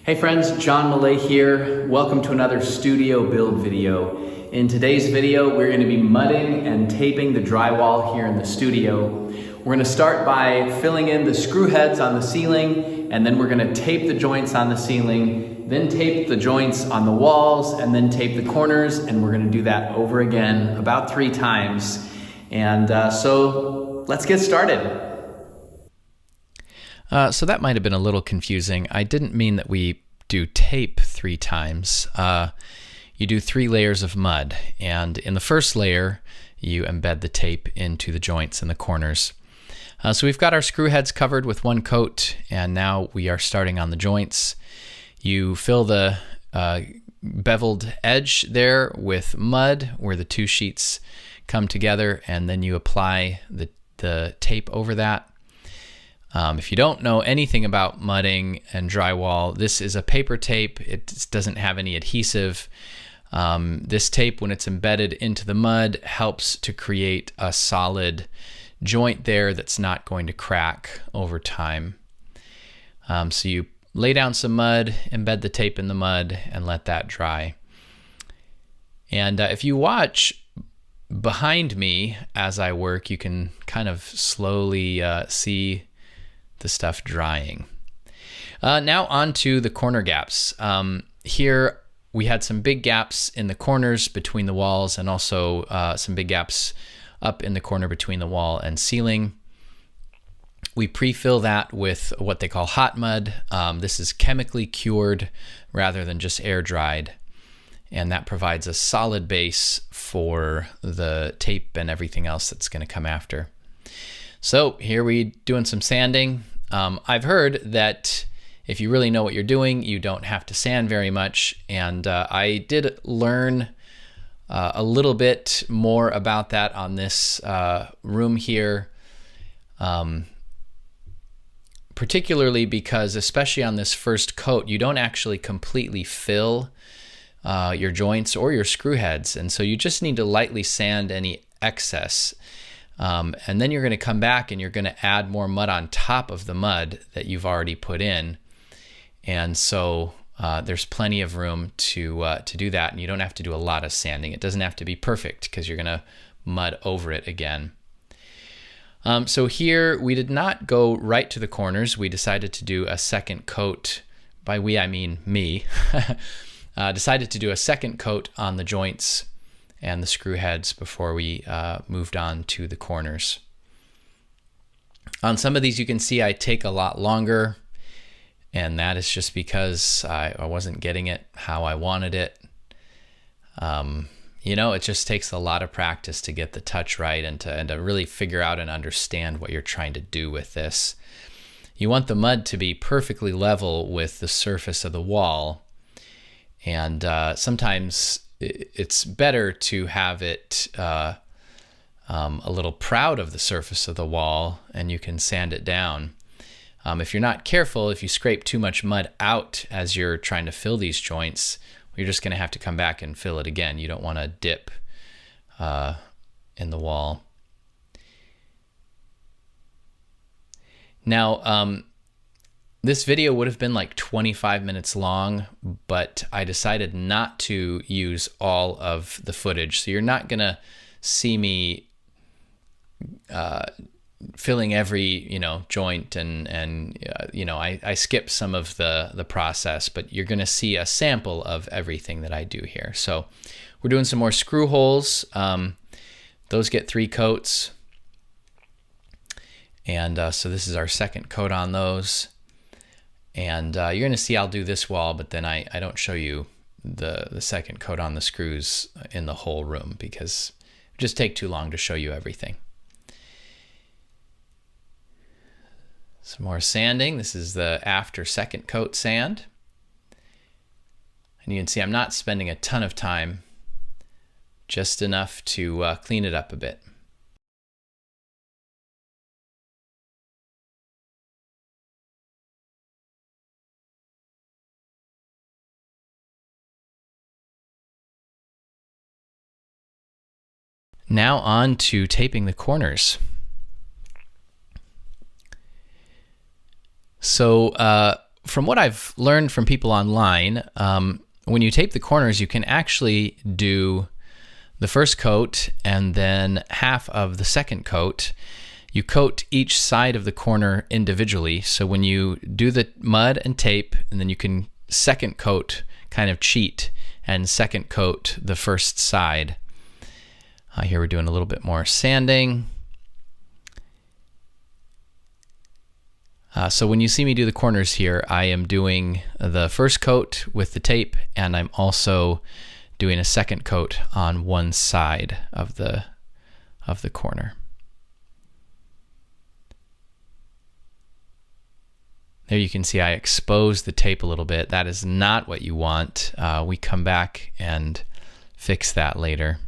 Hey friends, John Millay here. Welcome to another studio build video. In today's video, we're going to be mudding and taping the drywall here in the studio. We're going to start by filling in the screw heads on the ceiling, and then we're going to tape the joints on the ceiling, then tape the joints on the walls, and then tape the corners, and we're going to do that over again about 3 times. And so let's get started. So that might have been a little confusing. I didn't mean that we do tape 3 times. You do 3 layers of mud, and in the first layer, you embed the tape into the joints and the corners. So we've got our screw heads covered with 1 coat, and now we are starting on the joints. You fill the beveled edge there with mud where the 2 sheets come together, and then you apply the tape over that. If you don't know anything about mudding and drywall, this is a paper tape. It doesn't have any adhesive. This tape, when it's embedded into the mud, helps to create a solid joint there that's not going to crack over time. So you lay down some mud, embed the tape in the mud, and let that dry. And if you watch behind me as I work, you can kind of slowly see the stuff drying. Now on to the corner gaps. Here we had some big gaps in the corners between the walls, and also some big gaps up in the corner between the wall and ceiling. We pre-fill that with what they call hot mud. This is chemically cured rather than just air dried, and that provides a solid base for the tape and everything else that's going to come after. So here we doing some sanding. I've heard that if you really know what you're doing, you don't have to sand very much, and I did learn a little bit more about that on this room here, particularly because, especially on this first coat, you don't actually completely fill your joints or your screw heads, and so you just need to lightly sand any excess. And then you're going to come back and you're going to add more mud on top of the mud that you've already put in. And so there's plenty of room to do that, and you don't have to do a lot of sanding. It doesn't have to be perfect because you're going to mud over it again. So here we did not go right to the corners. We decided to do a second coat. By we, I mean me. Decided to do a second coat on the joints and the screw heads before we moved on to the corners. On some of these you can see I take a lot longer, and that is just because I wasn't getting it how I wanted it. You know, it just takes a lot of practice to get the touch right and to really figure out and understand what you're trying to do with this. You want the mud to be perfectly level with the surface of the wall, and sometimes it's better to have it a little proud of the surface of the wall, and you can sand it down. If you're not careful, if you scrape too much mud out as you're trying to fill these joints, you're just going to have to come back and fill it again. You don't want to dip in the wall. Now, this video would have been like 25 minutes long, but I decided not to use all of the footage. So you're not going to see me filling every, joint and I skip some of the process, but you're going to see a sample of everything that I do here. So we're doing some more screw holes. Those get 3 coats. And so this is our second coat on those. And you're going to see I'll do this wall, but then I don't show you the second coat on the screws in the whole room because it would just take too long to show you everything. Some more sanding. This is the after second coat sand. And you can see I'm not spending a ton of time, just enough to clean it up a bit. Now on to taping the corners. So from what I've learned from people online, when you tape the corners, you can actually do the first coat and then half of the second coat. You coat each side of the corner individually. So when you do the mud and tape, and then you can second coat, kind of cheat, and second coat the first side. Here we're doing a little bit more sanding. So when you see me do the corners here, I am doing the first coat with the tape, and I'm also doing a second coat on one side of the corner. There you can see I exposed the tape a little bit. That is not what you want. We come back and fix that later.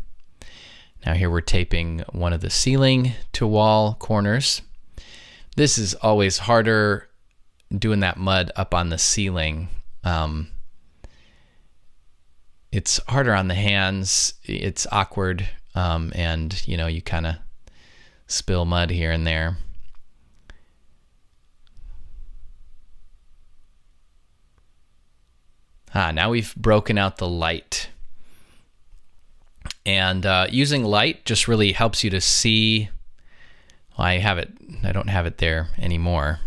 Now here we're taping one of the ceiling to wall corners. This is always harder doing that mud up on the ceiling. It's harder on the hands. It's awkward, and you kind of spill mud here and there. Now we've broken out the light. And using light just really helps you to see. Well, I don't have it there anymore.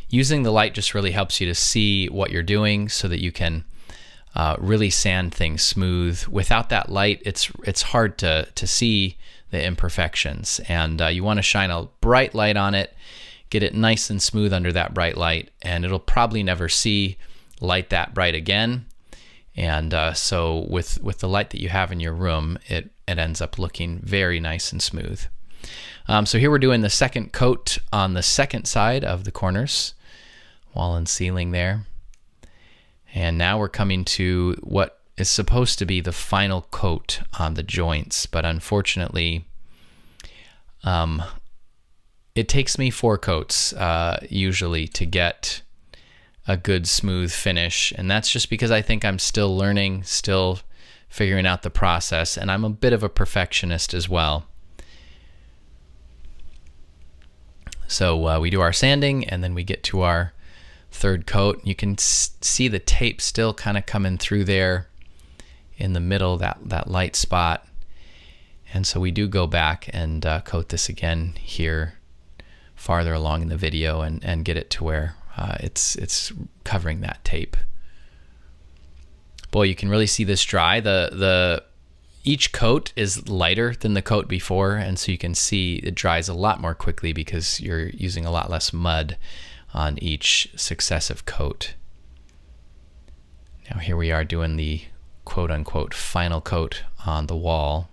Using the light just really helps you to see what you're doing so that you can really sand things smooth. Without that light, it's hard to see the imperfections. And you want to shine a bright light on it, get it nice and smooth under that bright light, and it'll probably never see light that bright again. And so with the light that you have in your room, it ends up looking very nice and smooth. So here we're doing the second coat on the second side of the corners, wall and ceiling there. And now we're coming to what is supposed to be the final coat on the joints, but unfortunately, it takes me 4 coats usually to get a good smooth finish, and that's just because I think I'm still learning, still figuring out the process, and I'm a bit of a perfectionist as well. So we do our sanding, and then we get to our third coat. You can see the tape still kind of coming through there in the middle, that light spot. And so we do go back and coat this again here farther along in the video and get it to where it's covering that tape. Boy, you can really see this dry. Each coat is lighter than the coat before, and so you can see it dries a lot more quickly because you're using a lot less mud on each successive coat. Now here we are doing the quote-unquote final coat on the wall.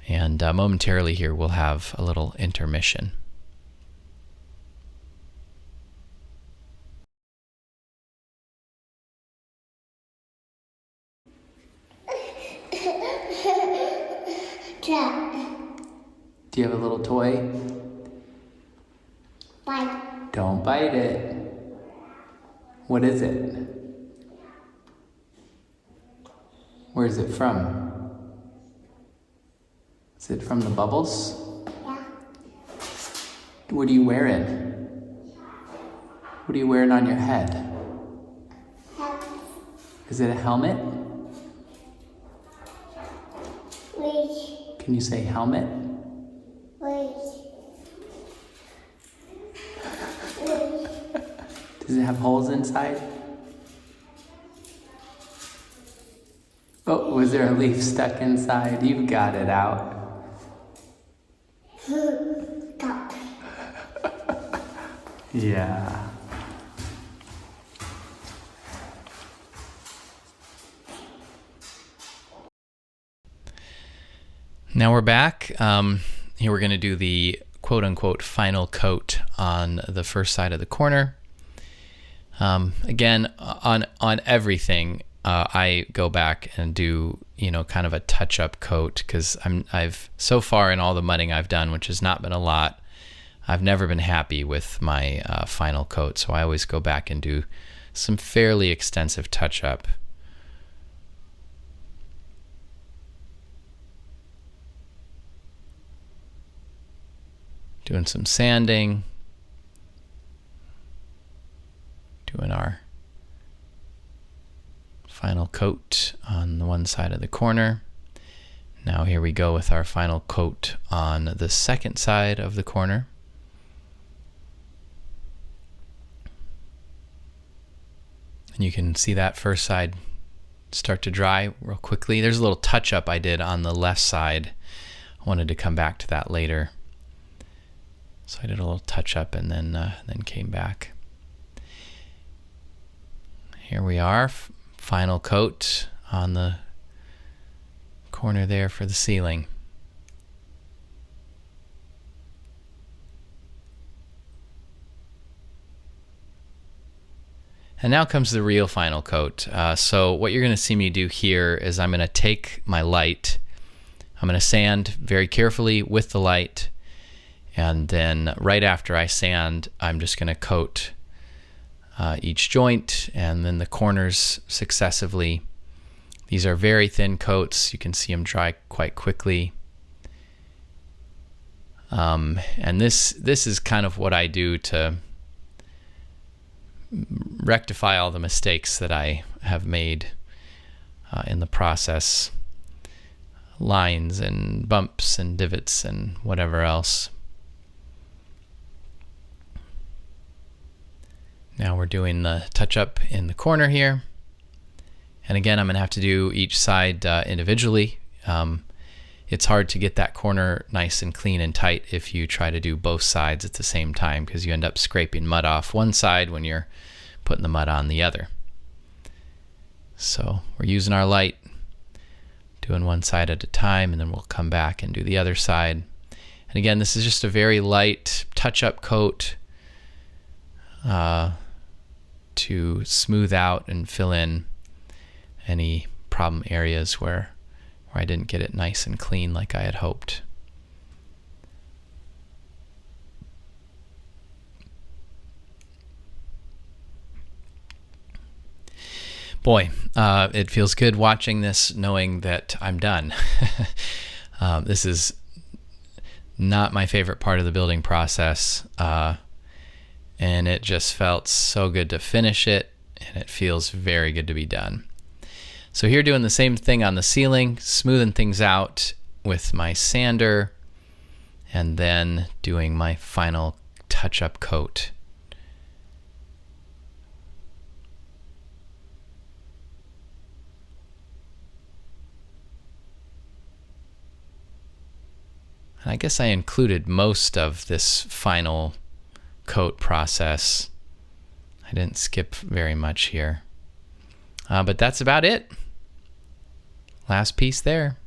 And momentarily here we'll have a little intermission. Do you have a little toy? Bite. Don't bite it. What is it? Where is it from? Is it from the bubbles? Yeah. What are you wearing? What are you wearing on your head? Help. Is it a helmet? Wait. Can you say helmet? Wait. Wait. Does it have holes inside? Oh, was there a leaf stuck inside? You got it out. Stop. Yeah. Now we're back. Here we're going to do the quote-unquote final coat on the first side of the corner. Again, on everything, I go back and do kind of a touch-up coat because I've so far in all the mudding I've done, which has not been a lot, I've never been happy with my final coat. So I always go back and do some fairly extensive touch-up. Doing some sanding. Final coat on the one side of the corner. Now here we go with our final coat on the second side of the corner. And you can see that first side start to dry real quickly. There's a little touch-up I did on the left side. I wanted to come back to that later. So I did a little touch-up and then came back. Here we are, final coat on the corner there for the ceiling. And now comes the real final coat. So what you're going to see me do here is I'm going to take my light, I'm going to sand very carefully with the light, and then right after I sand, I'm just going to coat each joint and then the corners successively. These are very thin coats. You can see them dry quite quickly. And this is kind of what I do to rectify all the mistakes that I have made in the process. Lines and bumps and divots and whatever else. Now we're doing the touch-up in the corner here. And again, I'm going to have to do each side individually. It's hard to get that corner nice and clean and tight if you try to do both sides at the same time, because you end up scraping mud off one side when you're putting the mud on the other. So we're using our light, doing one side at a time, and then we'll come back and do the other side. And again, this is just a very light touch-up coat to smooth out and fill in any problem areas where I didn't get it nice and clean like I had hoped. Boy, it feels good watching this knowing that I'm done. This is not my favorite part of the building process, and it just felt so good to finish it, and it feels very good to be done. So here doing the same thing on the ceiling, smoothing things out with my sander, and then doing my final touch-up coat. And I guess I included most of this final coat process. I didn't skip very much here. But that's about it. Last piece there.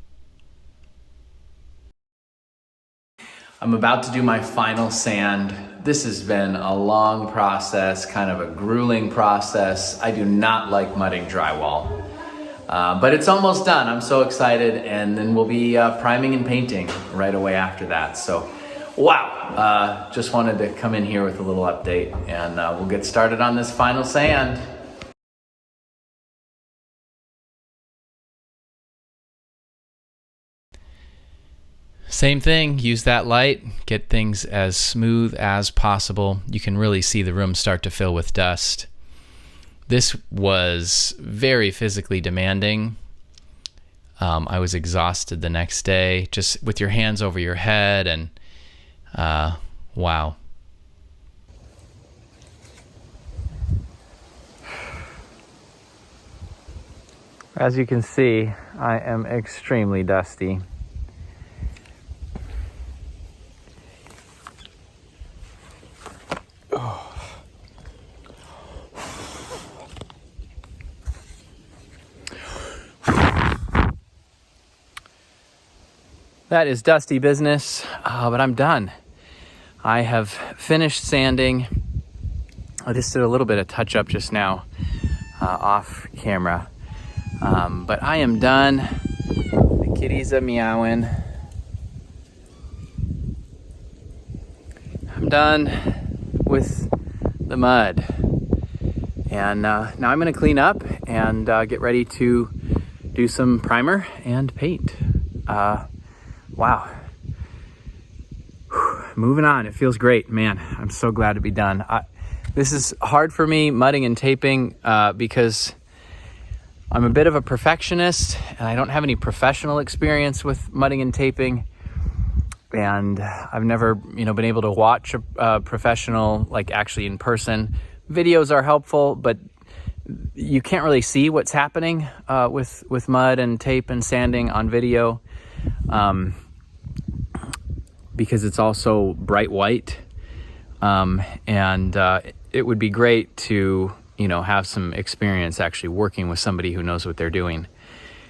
I'm about to do my final sand. This has been a long process, kind of a grueling process. I do not like mudding drywall. But it's almost done. I'm so excited, and then we'll be priming and painting right away after that. So, wow, just wanted to come in here with a little update, and we'll get started on this final sand. Same thing, use that light, get things as smooth as possible. You can really see the room start to fill with dust. This was very physically demanding. I was exhausted the next day, just with your hands over your head, and wow. As you can see, I am extremely dusty. That is dusty business, but I'm done. I have finished sanding. I just did a little bit of touch-up just now off camera. But I am done. The kitties are meowing. I'm done with the mud. And now I'm going to clean up and get ready to do some primer and paint. Wow. Whew. Moving on. It feels great, man. I'm so glad to be done. This is hard for me, mudding and taping, because I'm a bit of a perfectionist, and I don't have any professional experience with mudding and taping. And I've never, been able to watch a professional, like actually in person. Videos are helpful, but you can't really see what's happening with mud and tape and sanding on video, because it's also bright white. And it would be great to, have some experience actually working with somebody who knows what they're doing.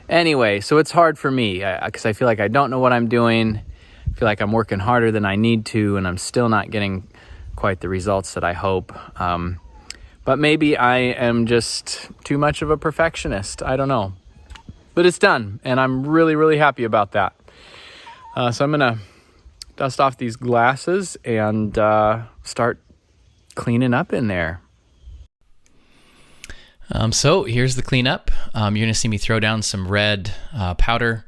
Anyway, so it's hard for me because I feel like I don't know what I'm doing. I feel like I'm working harder than I need to, and I'm still not getting quite the results that I hope. But maybe I am just too much of a perfectionist. I don't know. But it's done, and I'm really, really happy about that. So I'm going to dust off these glasses and start cleaning up in there. So here's the cleanup. You're going to see me throw down some red powder.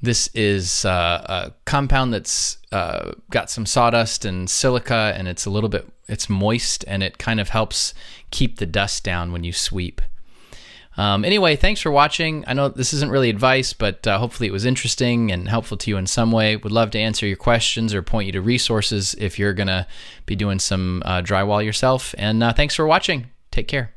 This is a compound that's got some sawdust and silica, and it's moist, and it kind of helps keep the dust down when you sweep. Anyway, thanks for watching. I know this isn't really advice, but hopefully it was interesting and helpful to you in some way. Would love to answer your questions or point you to resources if you're going to be doing some drywall yourself. And thanks for watching. Take care.